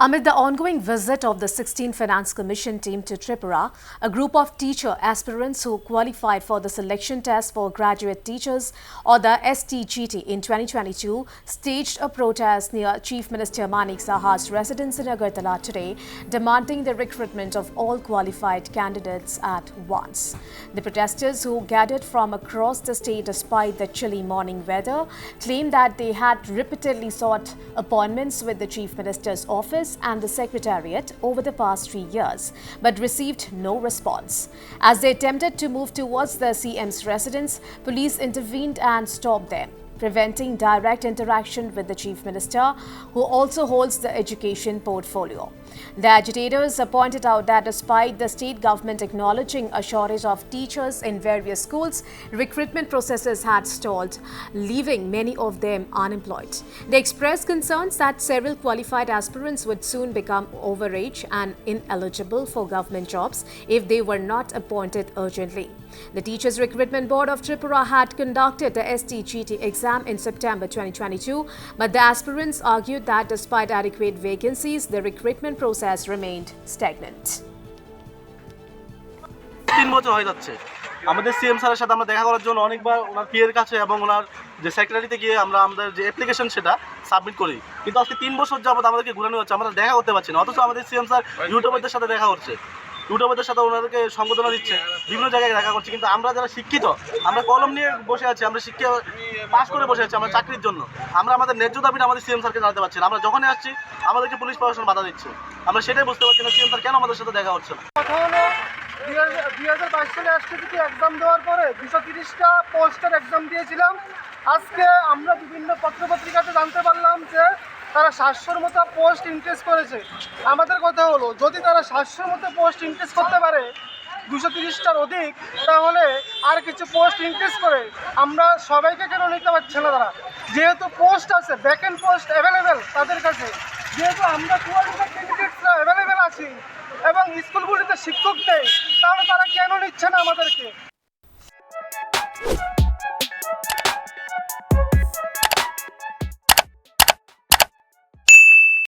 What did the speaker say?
Amid the ongoing visit of the 16th Finance Commission team to Tripura, a group of teacher aspirants who qualified for the selection test for graduate teachers or the STGT in 2022 staged a protest near Chief Minister Manik Saha's residence in Agartala today, demanding the recruitment of all qualified candidates at once. The protesters, who gathered from across the state despite the chilly morning weather, claimed that they had repeatedly sought appointments with the Chief Minister's office and the Secretariat over the past 3 years, but received no response. As they attempted to move towards the CM's residence, police intervened and stopped them, preventing direct interaction with the Chief Minister, who also holds the education portfolio. The agitators pointed out that despite the state government acknowledging a shortage of teachers in various schools, recruitment processes had stalled, leaving many of them unemployed. They expressed concerns that several qualified aspirants would soon become overage and ineligible for government jobs if they were not appointed urgently. The Teachers Recruitment Board of Tripura had conducted the STGT exam in September 2022, but the aspirants argued that despite adequate vacancies, the recruitment process remained stagnant. 3 বছর হয়ে যাচ্ছে আমাদের CM স্যারের সাথে আমরা দেখা করার জন্য অনেকবার ওনার পিএর কাছে এবং ওনার যে সেক্রেটারিতে গিয়ে আমরা আমাদের যে অ্যাপ্লিকেশন সেটা সাবমিট করি, কিন্তু আজকে 3 বছর যাবত আমাদেরকে ঘুরানো হচ্ছে, আমরা দেখা করতে পারছি না। অথচ আমাদের সিএম স্যার ইউটিউবারদের সাথে দেখা করছে, ইউটিউবারদের সাথে ওনাদেরকে সম্বোধনা দিচ্ছে, বিভিন্ন জায়গায় দেখা করছে, কিন্তু আমরা যারা শিক্ষিত, আমরা কলম নিয়ে বসে আছি, আমরা শিক্ষা পাস করে বসে আছি আমরা চাকরির জন্য, আমরা আমাদের ন্যায্য দাবিটা আমাদের সিএম স্যারকে জানাতে পারছি না। আমরা যখনই আসছি আমাদেরকে পুলিশ প্রশাসন বাধা দিচ্ছে, আমরা সেটাই বুঝতে পারছি না সিএম স্যার কেন আমাদের সাথে দেখা হচ্ছে না। 2022 সালে এসটিজিটি এক্সাম দেওয়ার পরে 230টা পোস্টের এক্সাম দিয়েছিলাম। আজকে আমরা বিভিন্ন পত্রপত্রিকাতে জানতে পারলাম যে তারা 700-র মতো পোস্ট ইনক্রিজ করেছে। আমাদের কথা হলো, যদি তারা 700-র মতো পোস্ট ইনক্রিজ করতে পারে 230টার অধিক, তাহলে আর কিছু পোস্ট ইনক্রিজ করে আমরা সবাইকে কেন নিতে পারছে না তারা? যেহেতু পোস্ট আছে, ভ্যাকেন্ট পোস্ট অ্যাভেলেবেল তাদের কাছে, যেহেতু আমরা কোয়ালিফাইড ক্যান্ডিডেটসরা অ্যাভেলেবেল আছি এবং স্কুলগুলিতে শিক্ষক নেই, তাহলে তারা কেন নিচ্ছে না আমাদেরকে?